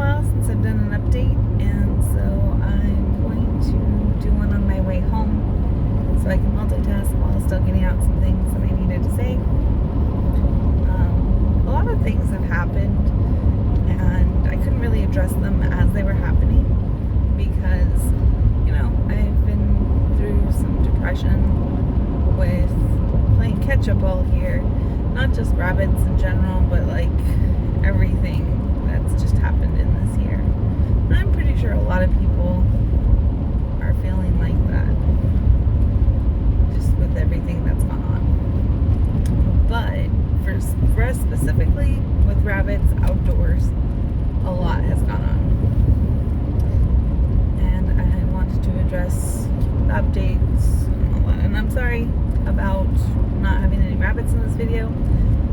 while since I've done an update, and so I'm going to do one on my way home so I can multitask while still getting out some things that I needed to say. A lot of things have happened, and I couldn't really address them as they were happening because, I've been through some depression with playing catch-up all year. Not just rabbits in general, but like everything that's just happened in this year. And I'm pretty sure a lot of people are feeling like that, just with everything that's gone on. But for us specifically, with rabbits outdoors, a lot has gone on. And I wanted to address the updates and all that. And I'm sorry about not having any rabbits in this video,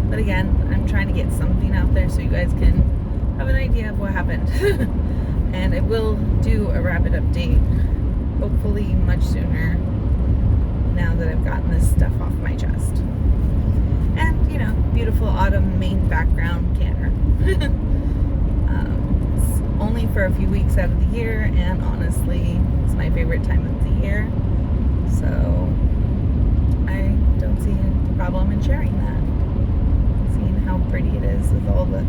but again, I'm trying to get something out there so you guys can have an idea of what happened. And I will do a rabbit update hopefully much sooner now that I've gotten this stuff off my chest. And beautiful autumn Maine background can't hurt. It's only for a few weeks out of the year, and honestly it's my favorite time of the year, so I don't see a problem in sharing that. Seeing how pretty it is with all the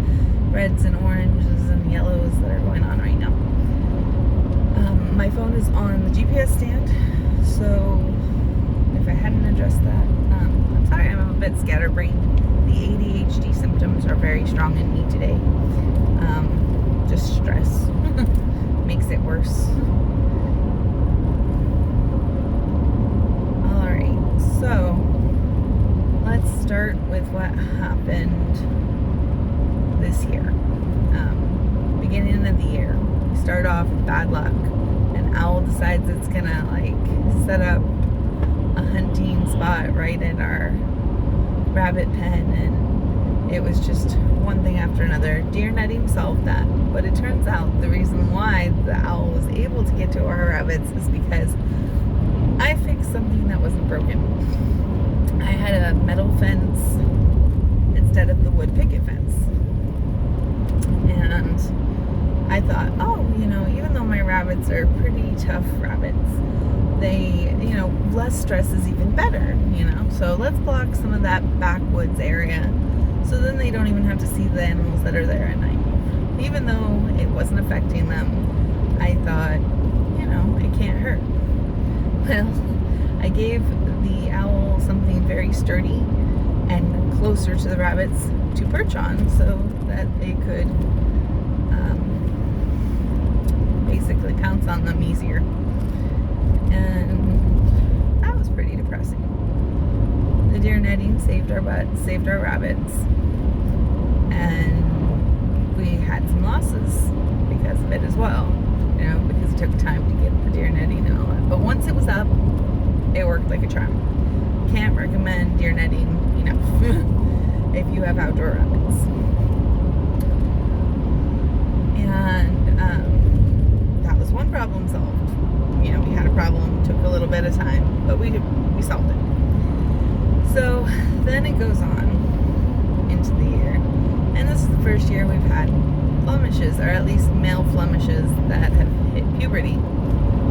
reds and oranges and yellows that are going on right now. My phone is on the GPS stand, so if I hadn't addressed that, I'm sorry, I'm a bit scatterbrained. The ADHD symptoms are very strong in me today. Just stress makes it worse. So, let's start with what happened this year. Beginning of the year, we start off with bad luck. An owl decides it's gonna set up a hunting spot right in our rabbit pen, and it was just one thing after another. Deer netting solved that, but it turns out the reason why the owl was able to get to our rabbits is because I fixed something that wasn't broken. I had a metal fence instead of the wood picket fence. And I thought, even though my rabbits are pretty tough rabbits, they, less stress is even better, So let's block some of that backwoods area so then they don't even have to see the animals that are there at night. Even though it wasn't affecting them, I thought, it can't hurt. Well, I gave the owl something very sturdy and closer to the rabbits to perch on so that they could basically pounce on them easier. And that was pretty depressing. The deer netting saved our rabbits, and we had some losses because of it as well. Because it took time to get the deer netting and all that. But once it was up, it worked like a charm. Can't recommend deer netting enough if you have outdoor rabbits. And that was one problem solved. We had a problem, took a little bit of time, but we solved it. So then it goes on into the year, and this is the first year we've had blemishes, or at least male blemishes that have hit puberty.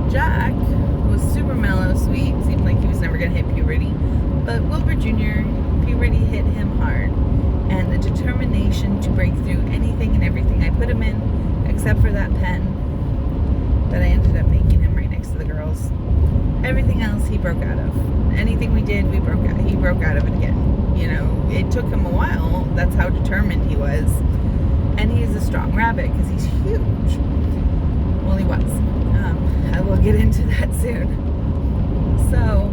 Jack was super mellow, sweet, seemed like he was never going to hit puberty, but Wilbur Jr., puberty hit him hard, and the determination to break through anything and everything I put him in, except for that pen that I ended up making him right next to the girls. Everything else he broke out of. Anything we did, he broke out of it again. It took him a while. That's how determined he was. And he is a strong rabbit because he's huge. Well, he was. I will get into that soon. So,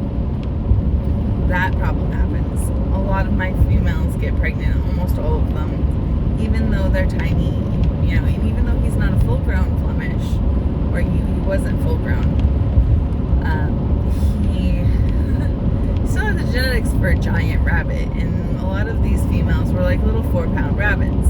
that problem happens. A lot of my females get pregnant, almost all of them. Even though they're tiny, even though he's not a full-grown Flemish, or he wasn't full-grown, he still had the genetics for a giant rabbit, and a lot of these females were like little 4-pound rabbits.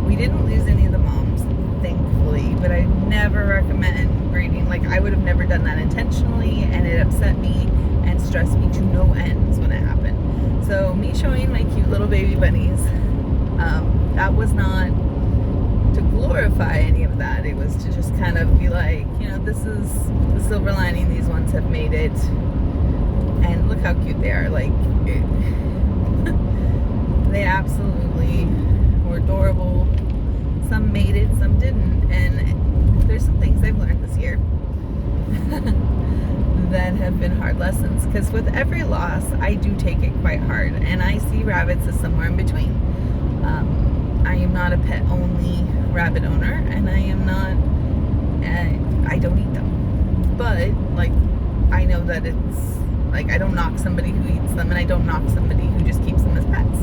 We didn't lose any of the moms, thankfully, but I never recommend breeding. I would have never done that intentionally, and it upset me and stressed me to no ends when it happened. So me showing my cute little baby bunnies, that was not to glory glorify any of that. It was to just kind of be like, this is the silver lining. These ones have made it, and look how cute they are. Like, they absolutely were adorable. Some made it, some didn't, and there's some things I've learned this year that have been hard lessons, because with every loss I do take it quite hard, and I see rabbits as somewhere in between. I am not a pet only rabbit owner, and I am not I don't eat them, but like I know that it's like I don't knock somebody who eats them, and I don't knock somebody who just keeps them as pets.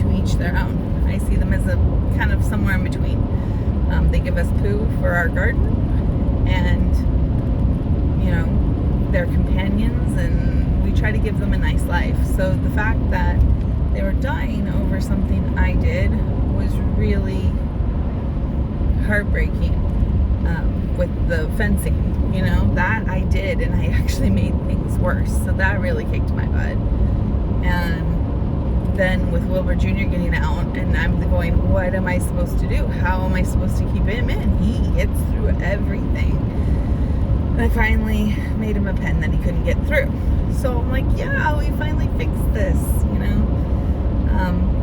To each their own. I see them as a kind of somewhere in between. They give us poo for our garden, and they're companions, and we try to give them a nice life. So the fact that they were dying over something I did was really heartbreaking. With the fencing, that I did, and I actually made things worse. So that really kicked my butt. And then with Wilbur Jr. getting out, and I'm going, what am I supposed to do? How am I supposed to keep him in? He gets through everything. And I finally made him a pen that he couldn't get through. So I'm like, yeah, we finally fixed this,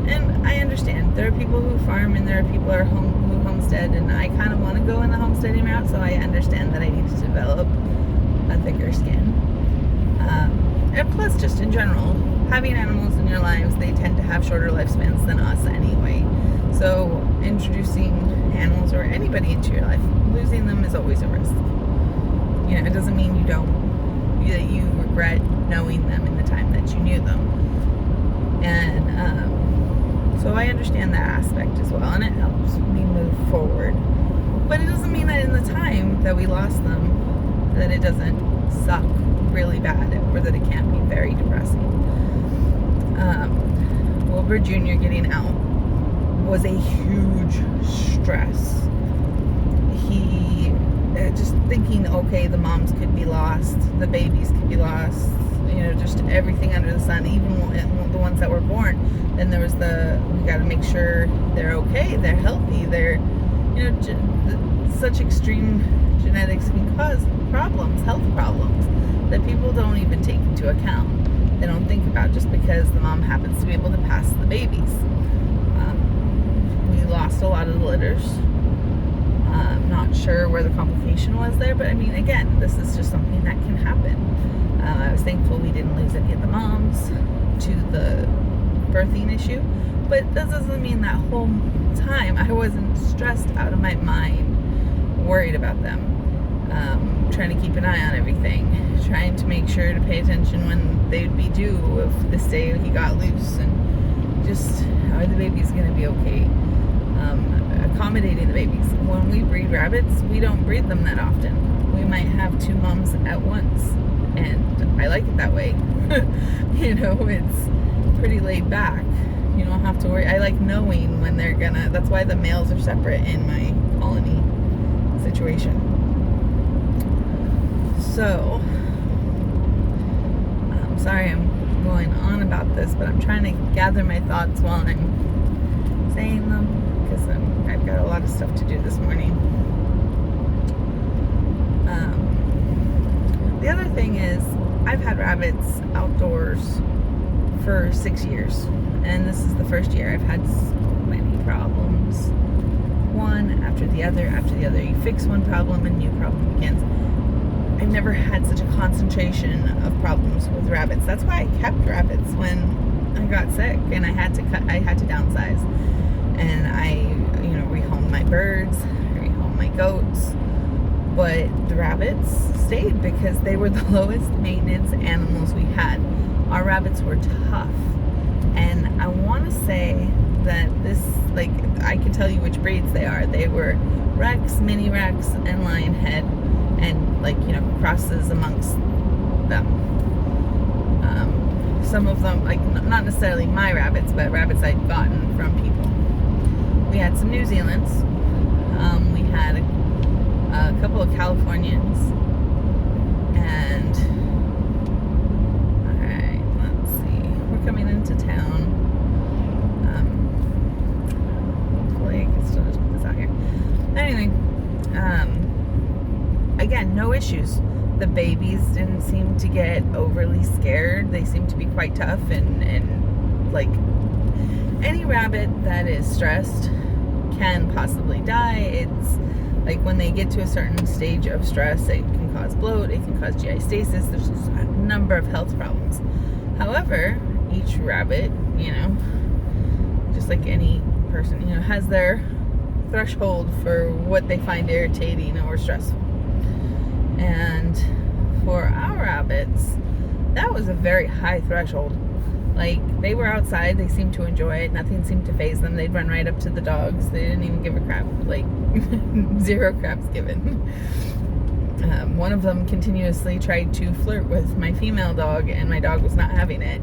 And I understand. There are people who farm, and there are people who homestead, and I kind of want to go in the homesteading route, so I understand that I need to develop a thicker skin. And plus, just in general, having animals in your lives, they tend to have shorter lifespans than us anyway. So introducing animals or anybody into your life, losing them is always a risk. It doesn't mean that you regret knowing them in the time that you knew them. And so I understand that aspect as well, and it helps me move forward. But it doesn't mean that in the time that we lost them, that it doesn't suck really bad, or that it can't be very depressing. Wilbur Jr. getting out was a huge stress. He just thinking, okay, the moms could be lost, the babies could be lost, just everything under the sun, even the ones that were born. Then there was we got to make sure they're okay, they're healthy, they're, such extreme genetics can cause problems, health problems, that people don't even take into account. They don't think about just because the mom happens to be able to pass the babies. We lost a lot of the litters. Not sure where the complication was there, but I mean, again, this is just something that can happen. I was thankful we didn't lose any of the moms to the birthing issue, but that doesn't mean that whole time I wasn't stressed out of my mind, worried about them, trying to keep an eye on everything, trying to make sure to pay attention when they'd be due if this day he got loose, and just how are the babies going to be okay. Accommodating the babies. When we breed rabbits, we don't breed them that often. We might have 2 moms at once, and I like it that way. It's pretty laid back. You don't have to worry. I like knowing when they're gonna, that's why the males are separate in my colony situation. So, I'm sorry I'm going on about this, but I'm trying to gather my thoughts while I'm saying them, because I've got a lot of stuff to do this morning. The other thing is, I've had rabbits outdoors for 6 years, and this is the first year I've had so many problems. One after the other after the other. You fix one problem, a new problem begins. I've never had such a concentration of problems with rabbits. That's why I kept rabbits when I got sick, and I had to downsize. And I, rehomed my birds, I rehomed my goats, but the rabbits stayed because they were the lowest maintenance animals we had. Our rabbits were tough, and I want to say that this, I can tell you which breeds they are. They were Rex, Mini Rex, and Lionhead, and crosses amongst them. Some of them, not necessarily my rabbits, but rabbits I'd gotten from people. We had some New Zealands. We had a couple of Californians, and alright, let's see. We're coming into town. Hopefully I can still just put Anyway, again, no issues. The babies didn't seem to get overly scared. They seemed to be quite tough, and like any rabbit that is stressed can possibly die. It's like when they get to a certain stage of stress, it can cause bloat, it can cause GI stasis. There's a number of health problems. However, each rabbit, just like any person, has their threshold for what they find irritating or stressful. And for our rabbits, that was a very high threshold. Like, they were outside, they seemed to enjoy it, nothing seemed to faze them. They'd run right up to the dogs, they didn't even give a crap, like 0 craps given. One of them continuously tried to flirt with my female dog, and my dog was not having it,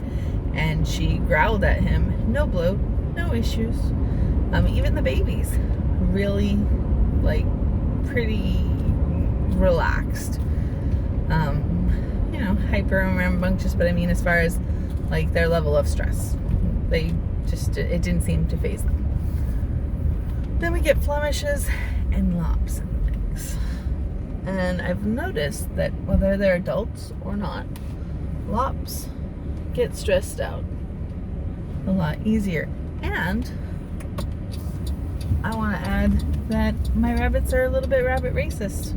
and she growled at him. No bloat, no issues. Even the babies, really, like, pretty relaxed. Hyper and rambunctious, but I mean, as far as like their level of stress, it didn't seem to faze them. Then we get Flemishes and Lops in the mix. And I've noticed that whether they're adults or not, Lops get stressed out a lot easier. And I want to add that my rabbits are a little bit rabbit racist.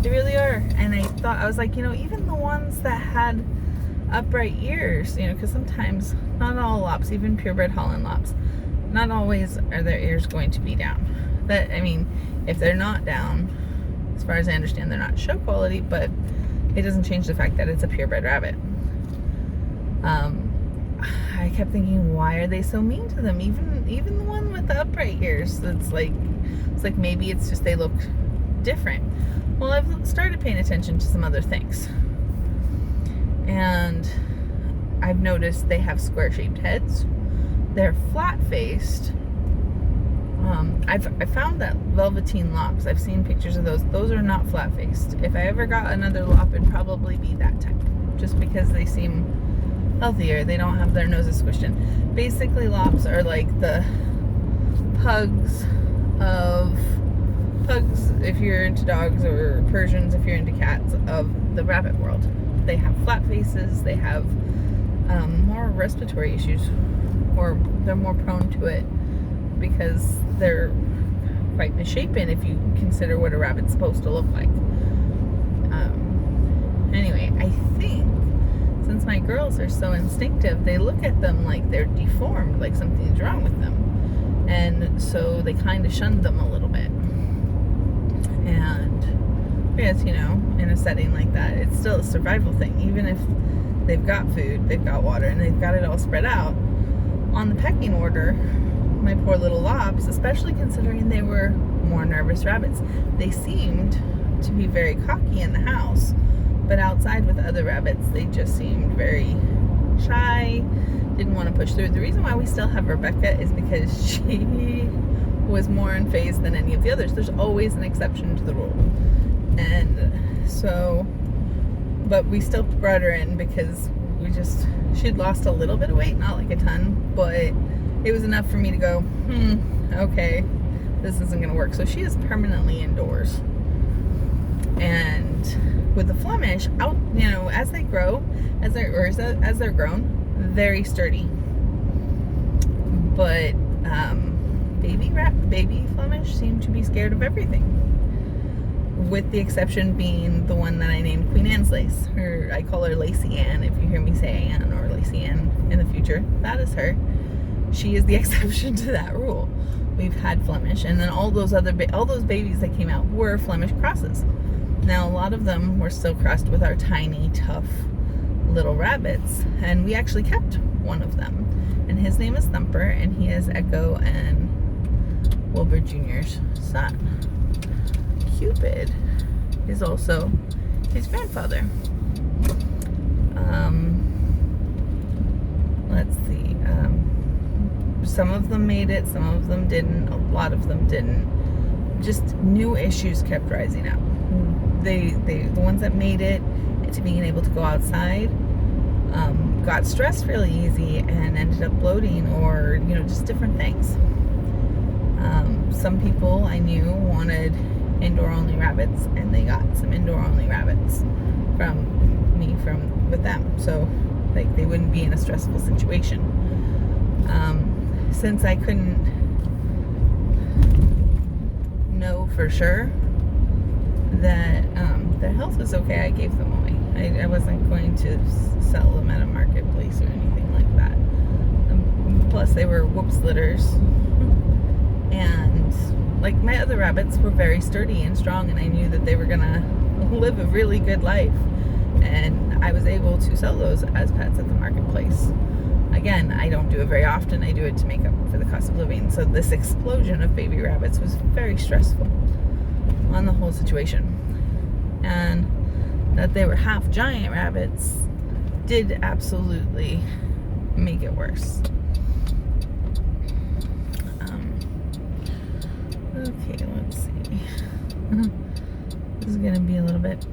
They really are. And I was like, even the ones that had upright ears, because sometimes, not all Lops, even purebred Holland Lops, not always are their ears going to be down. But, if they're not down, as far as I understand, they're not show quality, but it doesn't change the fact that it's a purebred rabbit. I kept thinking, why are they so mean to them? Even the one with the upright ears, it's like maybe it's just they look different. Well, I've started paying attention to some other things, and I've noticed they have square-shaped heads. They're flat-faced. I found that Velveteen Lops, I've seen pictures of those. Those are not flat-faced. If I ever got another Lop, it'd probably be that type, just because they seem healthier. They don't have their noses squished in. Basically, Lops are like the pugs if you're into dogs, or Persians if you're into cats, of the rabbit world. They have flat faces, they have more respiratory issues, or they're more prone to it because they're quite misshapen if you consider what a rabbit's supposed to look like. Anyway, I think since my girls are so instinctive, they look at them like they're deformed, like something's wrong with them, and so they kind of shun them a little bit. And yes, in a setting like that, it's still a survival thing. Even if they've got food, they've got water, and they've got it all spread out, on the pecking order, my poor little Lops, especially considering they were more nervous rabbits, they seemed to be very cocky in the house, but outside with other rabbits, they just seemed very shy, didn't want to push through. The reason why we still have Rebecca is because she was more unfazed than any of the others. There's always an exception to the rule. And so, but we still brought her in because she'd lost a little bit of weight, not like a ton, but it was enough for me to go, okay, this isn't going to work. So she is permanently indoors. And with the Flemish, as they grow, as they're grown, very sturdy. But baby Flemish seem to be scared of everything, with the exception being the one that I named Queen Anne's Lace. I call her Lacey Ann. If you hear me say Anne or Lacey Ann in the future, that is her. She is the exception to that rule. We've had Flemish, and then all those babies that came out were Flemish crosses. Now, a lot of them were still crossed with our tiny, tough little rabbits, and we actually kept one of them, and his name is Thumper, and he is Echo and Wilbur Jr.'s son. Cupid is also his grandfather. Let's see. Some of them made it, some of them didn't, a lot of them didn't. Just new issues kept rising up. The ones that made it to being able to go outside got stressed really easy and ended up bloating, or just different things. some people I knew wanted indoor-only rabbits, and they got some indoor-only rabbits with them, so like they wouldn't be in a stressful situation. Since I couldn't know for sure that their health was okay, I gave them away. I wasn't going to sell them at a marketplace or anything like that. Plus they were whoops litters, and like my other rabbits were very sturdy and strong, and I knew that they were gonna live a really good life, and I was able to sell those as pets at the marketplace. Again, I don't do it very often. I do it to make up for the cost of living. So this explosion of baby rabbits was very stressful on the whole situation. And that they were half giant rabbits did absolutely make it worse. Okay, let's see. This is gonna be a little bit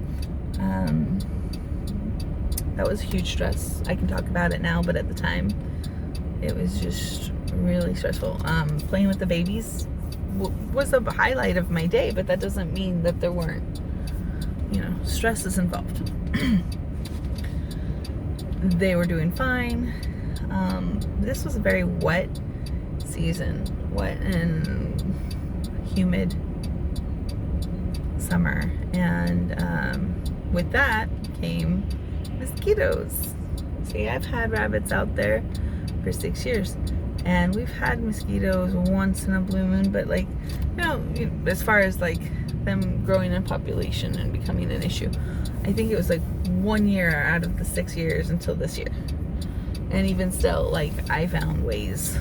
that was huge stress. I can talk about it now, but at the time it was just really stressful. Playing with the babies was a highlight of my day, but that doesn't mean that there weren't, stresses involved. They were doing fine. This was a very wet season, wet and humid summer, and with that came mosquitoes. See, I've had rabbits out there for 6 years, and we've had mosquitoes once in a blue moon, but like, as far as like them growing in population and becoming an issue, I think it was like 1 year out of the 6 years until this year. And even still, like, I found ways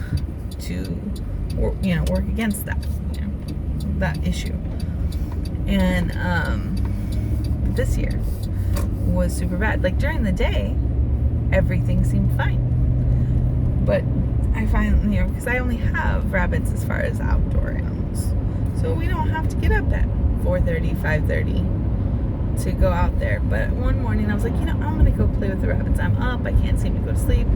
to work against that, that issue. And this year was super bad. Like during the day, everything seemed fine, but I find, because I only have rabbits as far as outdoor animals, so we don't have to get up at 4:30, 5:30 to go out there. But one morning I was like, I'm gonna go play with the rabbits. I'm up, I can't seem to go to sleep.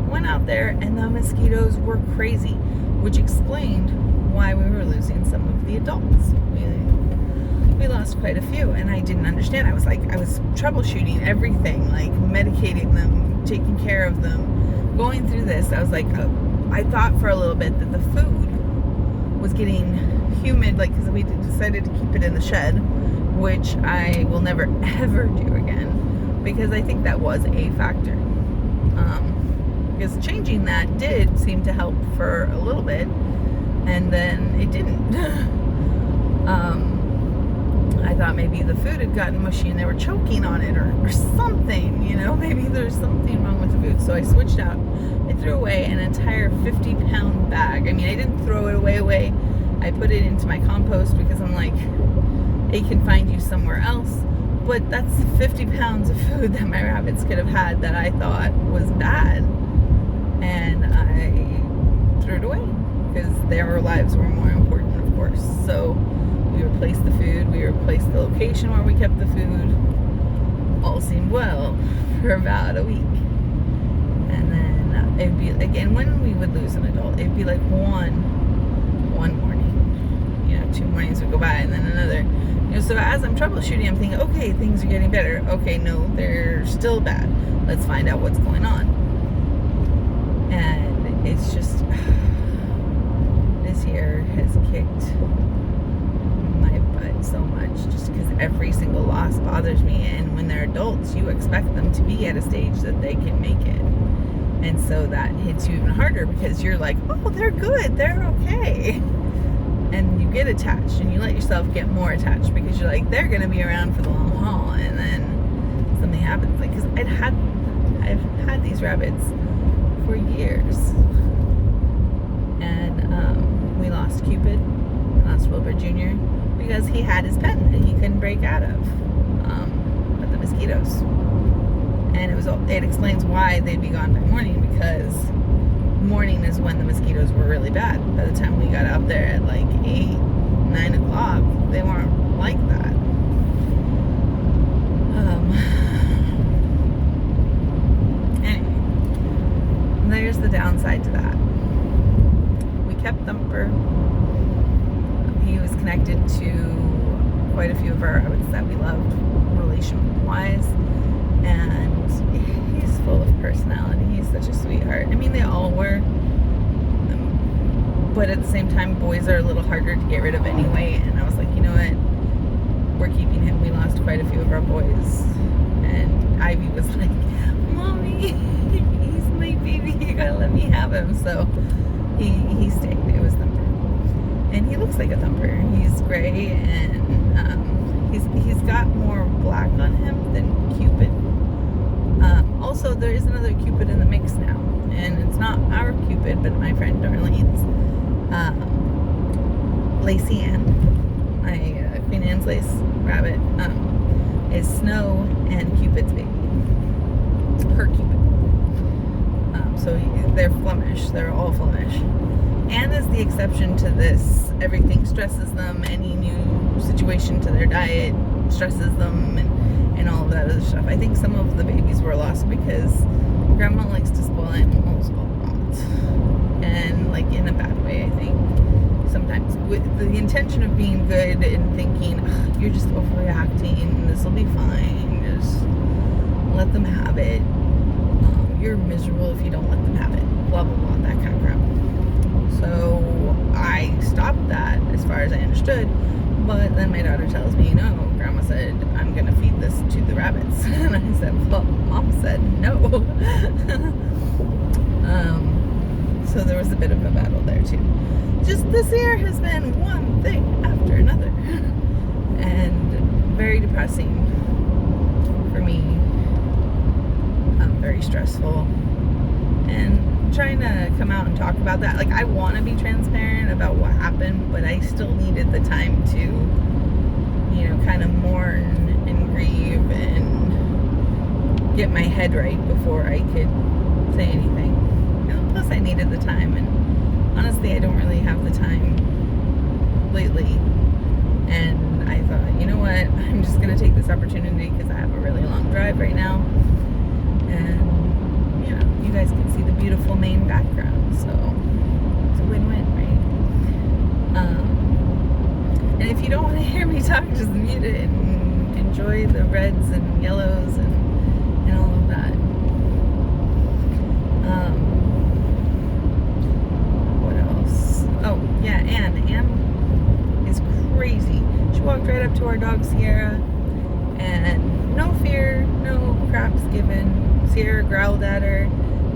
Went out there and the mosquitoes were crazy, which explained why we were losing some of the adults. We lost quite a few, and I didn't understand. I was troubleshooting everything, like medicating them, taking care of them, going through this. I was like, I thought for a little bit that the food was getting humid, like, because we decided to keep it in the shed, which I will never ever do again, because I think that was a factor. Because changing that did seem to help for a little bit, and then it didn't. I thought maybe the food had gotten mushy and they were choking on it or something, maybe there's something wrong with the food. So I switched out. I threw away an entire 50-pound bag. I mean, I didn't throw it away. I put it into my compost because I'm like, it can find you somewhere else. But that's 50 pounds of food that my rabbits could have had that I thought was bad. And I threw it away because their lives were more important, of course. So we replaced the food, we replaced the location where we kept the food. All seemed well for about a week. And then it'd be, again, when we would lose an adult, it'd be like one morning. 2 mornings would go by and then another. So as I'm troubleshooting, I'm thinking, okay, things are getting better. Okay, no, they're still bad. Let's find out what's going on. And it's just, this year has kicked my butt so much, just because every single loss bothers me. And when they're adults, you expect them to be at a stage that they can make it. And so that hits you even harder, because you're like, oh, they're good, they're okay. And you get attached, and you let yourself get more attached, because you're like, they're going to be around for the long haul. And then something happens, like, because I've had these rabbits for years. And we lost Cupid, we lost Wilbur Jr., because he had his pen that he couldn't break out of with the mosquitoes. And it explains why they'd be gone by morning, because morning is when the mosquitoes were really bad. By the time we got out there at like 8, 9 o'clock, they weren't like that. Anyway, there's the downside to that. We kept them for connected to quite a few of our rabbits that we loved relation-wise, and he's full of personality. He's such a sweetheart. I mean, they all were, but at the same time, boys are a little harder to get rid of anyway, and I was like, you know what, we're keeping him. We lost quite a few of our boys, and Ivy was like, Mommy, he's my baby, you gotta let me have him. So he stayed. It was Thumper, and he looks like a Thumper. He's gray, and he's got more black on him than Cupid. Also, there is another Cupid in the mix now, and it's not our Cupid, but my friend Darlene's. Lacey Ann, my Queen Anne's lace rabbit, is Snow and Cupid's baby. Her Cupid. So they're Flemish. They're all Flemish. Anne is the exception to this. Everything stresses them. Any new situation to their diet stresses them, and all of that other stuff. I think some of the babies were lost because Grandma likes to spoil animals a lot, and like in a bad way, I think. Sometimes with the intention of being good and thinking, you're just overreacting, this will be fine, just let them have it. You're miserable if you don't let them have it, blah blah blah, that kind of crap. So I stopped that as far as I understood, but then my daughter tells me, no, Grandma said I'm gonna feed this to the rabbits. And I said, well, Mom said no. So there was a bit of a battle there too. Just this year has been one thing after another, and very depressing for me, very stressful, and trying to come out and talk about that. Like, I want to be transparent about what happened, but I still needed the time to, you know, kind of mourn and grieve and get my head right before I could say anything. You know, plus I needed the time, and honestly, I don't really have the time lately, and I thought, you know what, I'm just going to take this opportunity because I have a really long drive right now, and, you know, you guys can see the beautiful Maine background, so it's a win-win, right? And if you don't want to hear me talk, just mute it and enjoy the reds and yellows and all of that. Oh, yeah, Anne is crazy. She walked right up to our dog, Sierra, and no fear, no craps given. Sierra growled at her,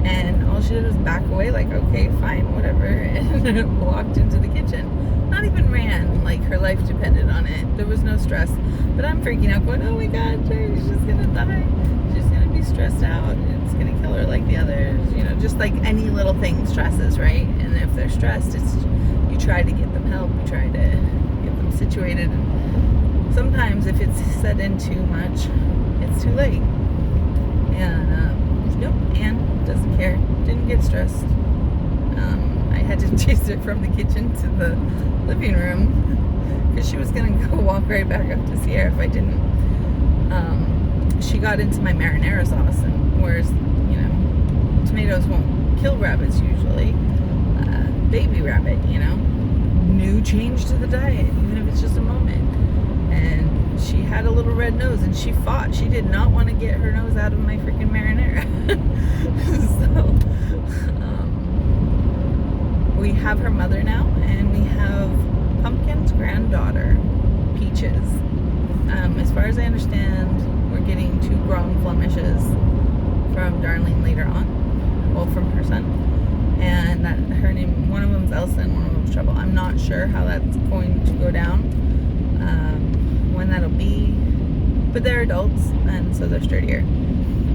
and all she did was back away, like, okay, fine, whatever, and walked into the kitchen. Not even ran, like her life depended on it. There was no stress. But I'm freaking out, going, oh my God, she's gonna die. She's gonna be stressed out. It's gonna kill her like the others. You know, just like any little thing stresses, right? And if they're stressed, you try to get them help. You try to get them situated. And sometimes if it's set in too much, it's too late. And nope, Anne doesn't care. Didn't get stressed. I had to chase it from the kitchen to the living room because she was gonna go walk right back up to Sierra if I didn't. She got into my marinara sauce, and whereas, you know, tomatoes won't kill rabbits usually, baby rabbit, you know, new change to the diet, even if it's just a moment. And she had a little red nose, and she fought. She did not want to get her nose out of my freaking marinara. So we have her mother now, and we have Pumpkin's granddaughter, Peaches. As far as I understand, we're getting 2 grown Flemishes from Darlene later on, well, from her son, and that her name, one of them's Elsa and one of them's Trouble. I'm not sure how that's going to go down, when that'll be, but they're adults, and so they're sturdier.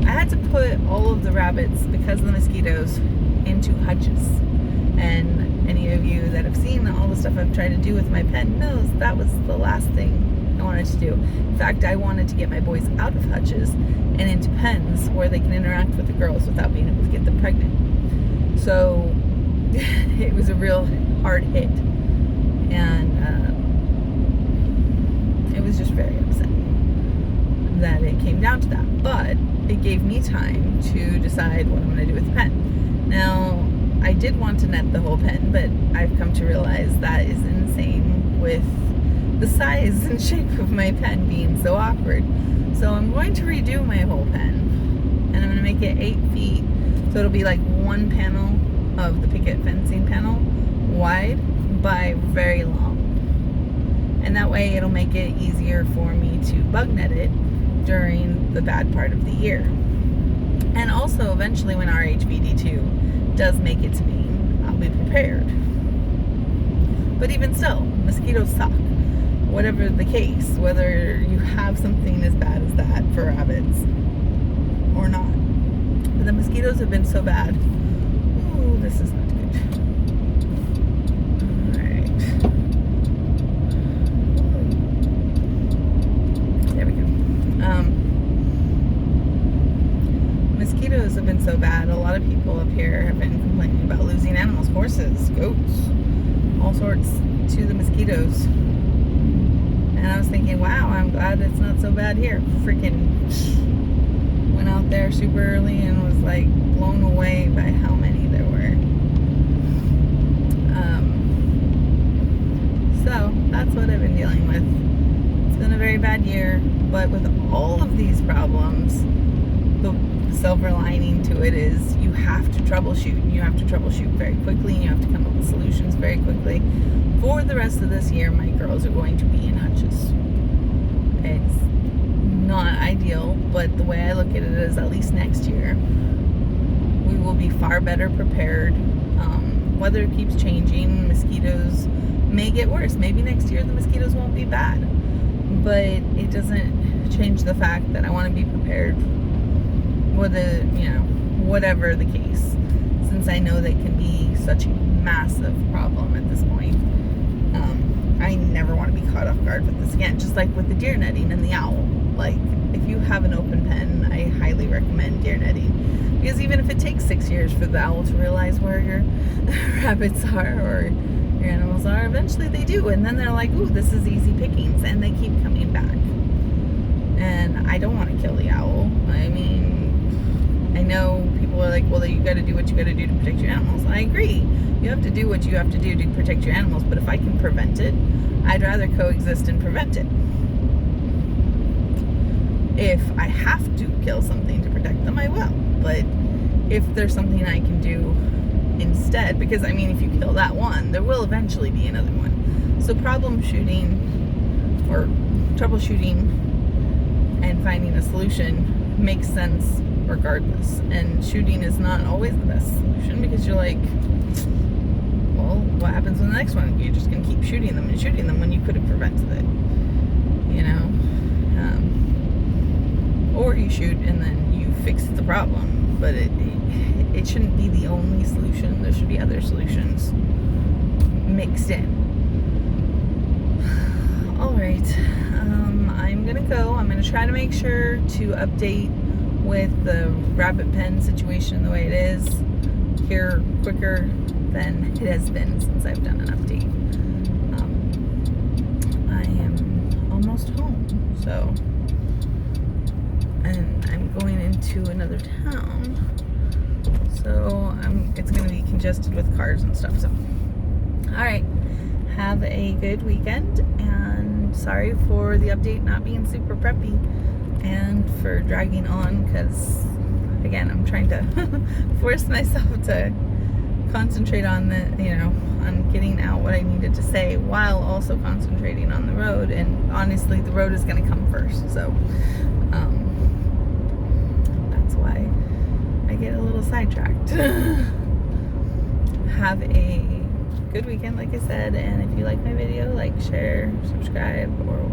I had to put all of the rabbits, because of the mosquitoes, into hutches. And any of you that have seen all the stuff I've tried to do with my pen knows that was the last thing I wanted to do. In fact, I wanted to get my boys out of hutches and into pens where they can interact with the girls without being able to get them pregnant. So it was a real hard hit, and it was just very upsetting that it came down to that. But it gave me time to decide what I'm going to do with the pen. Now, I did want to net the whole pen, but I've come to realize that is insane with the size and shape of my pen being so awkward. So I'm going to redo my whole pen, and I'm going to make it 8 feet, so it'll be like one panel of the picket fencing panel wide by very long, and that way it'll make it easier for me to bug net it during the bad part of the year. And also eventually when RHVD2 does make it to me, I'll be prepared. But even still, mosquitoes suck. Whatever the case, whether you have something as bad as that for rabbits or not. But the mosquitoes have been so bad. Ooh, this is not good. Alright. There we go. Mosquitoes have been so bad. A lot of people up here have been complaining about losing animals, horses, goats, all sorts, to the mosquitoes. And I was thinking, wow, I'm glad it's not so bad here. Freaking went out there super early and was like blown away by how many there were. So that's what I've been dealing with. It's been a very bad year, but with all of these problems, the silver lining to it is you have to troubleshoot. You have to troubleshoot very quickly, and you have to come up with solutions very quickly. For the rest of this year, my girls are going to be in hutches. It's not ideal, but the way I look at it is at least next year we will be far better prepared. Weather keeps changing. Mosquitoes may get worse. Maybe next year the mosquitoes won't be bad, but it doesn't change the fact that I want to be prepared with whatever the case, since I know they can be such a massive problem at this point. I never want to be caught off guard with this again, just like with the deer netting and the owl. Like, if you have an open pen, I highly recommend deer netting, because even if it takes 6 years for the owl to realize where your rabbits are or your animals are, eventually they do, and then they're like, ooh, this is easy pickings, and they keep coming back. And I don't want to kill the owl. I mean, I know people are like, well, you got to do what you got to do to protect your animals. I agree. You have to do what you have to do to protect your animals, but if I can prevent it, I'd rather coexist and prevent it. If I have to kill something to protect them, I will. But if there's something I can do instead, because I mean, if you kill that one, there will eventually be another one. So problem shooting or troubleshooting and finding a solution makes sense regardless. And shooting is not always the best solution, because you're like, well, what happens with the next one? You're just going to keep shooting them and shooting them when you could have prevented it, you know? Or you shoot and then you fix the problem, but it shouldn't be the only solution. There should be other solutions mixed in. All right, I'm gonna go. I'm gonna try to make sure to update with the rabbit pen situation the way it is here quicker than it has been since I've done an update. I am almost home, so, and I'm going into another town, so it's going to be congested with cars and stuff. So, all right, have a good weekend, and sorry for the update not being super preppy and for dragging on, because again, I'm trying to force myself to concentrate on on getting out what I needed to say while also concentrating on the road. And honestly, the road is going to come first, so that's why I get a little sidetracked. Have a good weekend, like I said, and if you like my video, like, share, subscribe, or